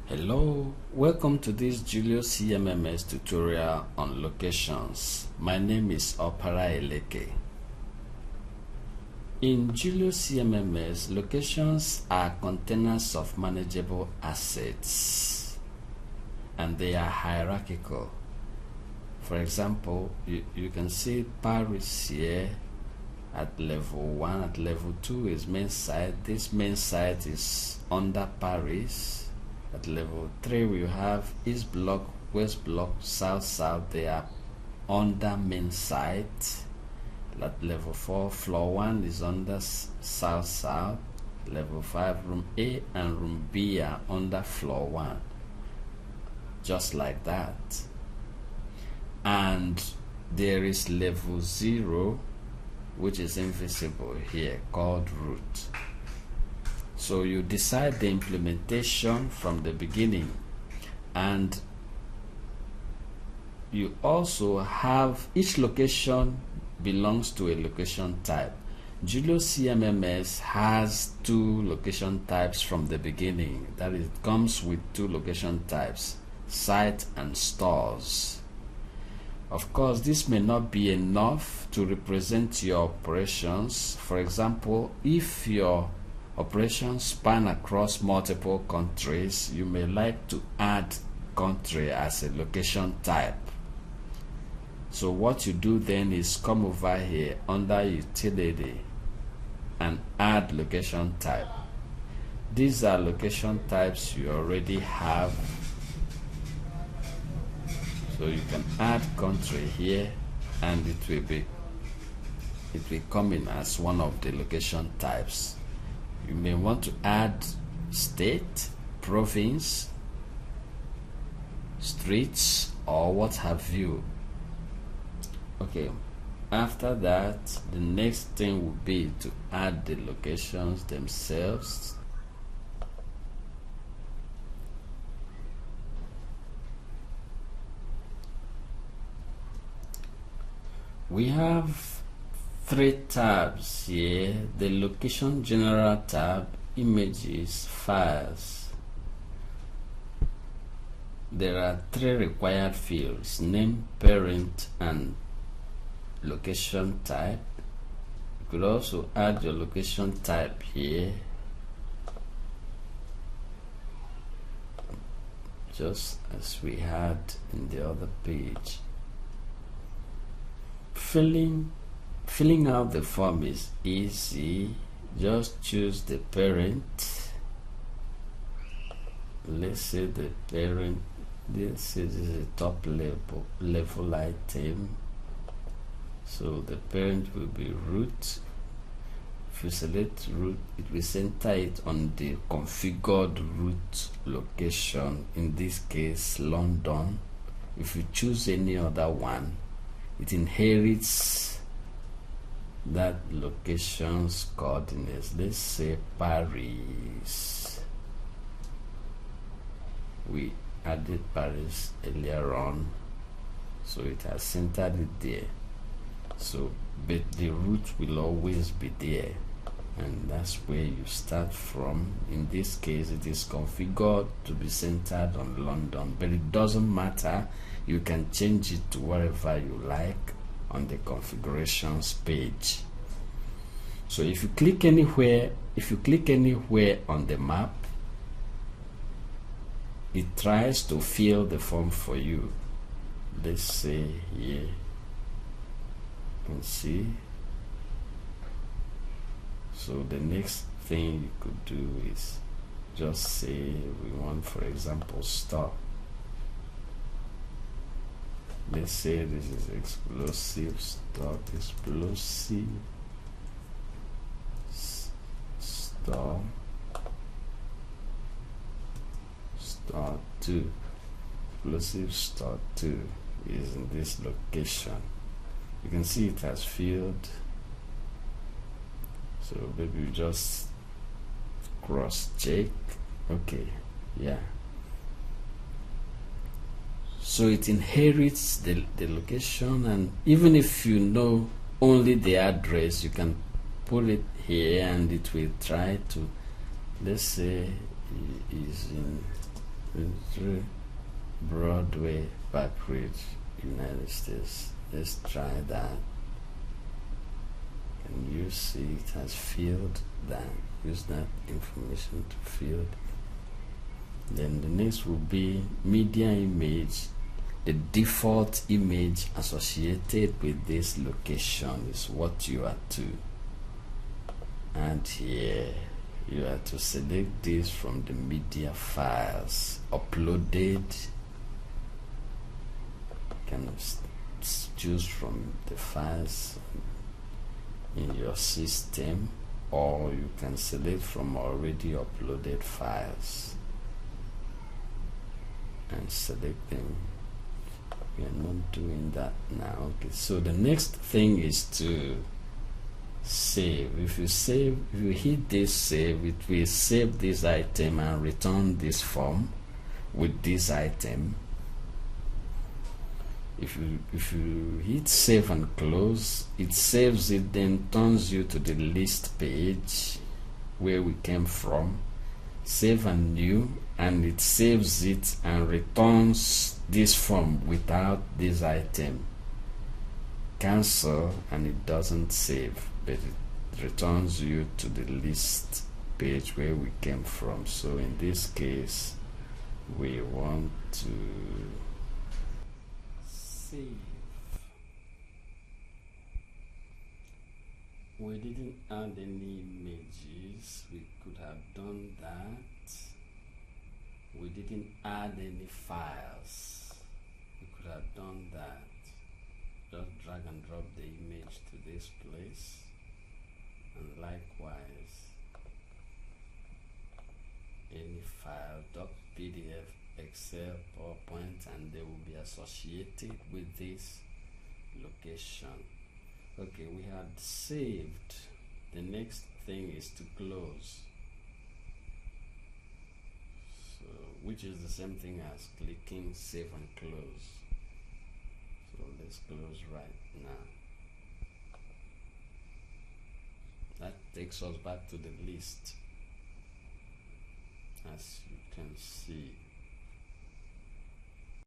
Hello, welcome to this Julio CMMS tutorial on locations. My name is Opara Eleke. In Julio CMMS, locations are containers of manageable assets and they are hierarchical. For example, you can see Paris here at level 1, at level 2 is main site. This main site is under Paris. At level 3 we have East Block, West Block, South South. They are under main site. At level 4, floor 1 is under South South. Level 5, room A and room B are under floor 1. Just like that. And there is level 0, which is invisible here, called root. So you decide the implementation from the beginning, and you also have each location belongs to a location type. Julio CMMS has 2 location types from the beginning. That is, it comes with 2 location types, site and stores. Of course, this may not be enough to represent your operations. For example, if your operations span across multiple countries, you may like to add country as a location type. So what you do then is come over here under utility and add location type. These are location types you already have. So you can add country here and it will come in as one of the location types. You may want to add state, province, streets, or what have you. Okay, after that, the next thing will be to add the locations themselves. We have 3 tabs here: the location general tab, images, files. There are 3 required fields: name, parent, and location type. You could also add your location type here, just as we had in the other page. Filling out the form is easy. Just choose the parent. Let's say the parent, this is a top level item, so the parent will be root. If you select root, it will center it on the configured root location, in this case London. If you choose any other one, it inherits that location's coordinates. Let's say Paris. We added Paris earlier on, so it has centered it there. So but the root will always be there, and that's where you start from. In this case, it is configured to be centered on London, but it doesn't matter. You can change it to wherever you like on the configurations page. So if you click anywhere on the map, it tries to fill the form for you. Let's say here, you can see. So the next thing you could do is just say we want, for example, store. Let's say this is explosive stock, explosive store, store 2. Explosive store 2 is in this location. You can see it has filled. So maybe you just cross check. Okay, yeah. So it inherits the location, and even if you know only the address, you can put it here and it will try to, let's say is in 3 Broadway, Park Ridge, United States. Let's try that. Can you see it has filled that? Use that information to fill. Then the next will be media image. The default image associated with this location is what you are to add here. You are to select this from the media files uploaded. You can choose from the files in your system, or you can select from already uploaded files and select them. We are not doing that now. Okay, so the next thing is to save. If you hit this save, it will save this item and return this form with this item. If you hit save and close, it saves it, then turns you to the list page where we came from. Save and new, and it saves it and returns this form without this item. Cancel, and it doesn't save, but it returns you to the list page where we came from. So in this case, we want to save. We didn't add any images. We could have done that. We didn't add any files. We could have done that. Just drag and drop the image to this place, and likewise any file, doc, PDF, Excel, PowerPoint, and they will be associated with this location. Okay, we had saved. The next thing is to close, so which is the same thing as clicking save and close. So let's close right now. That takes us back to the list, as you can see.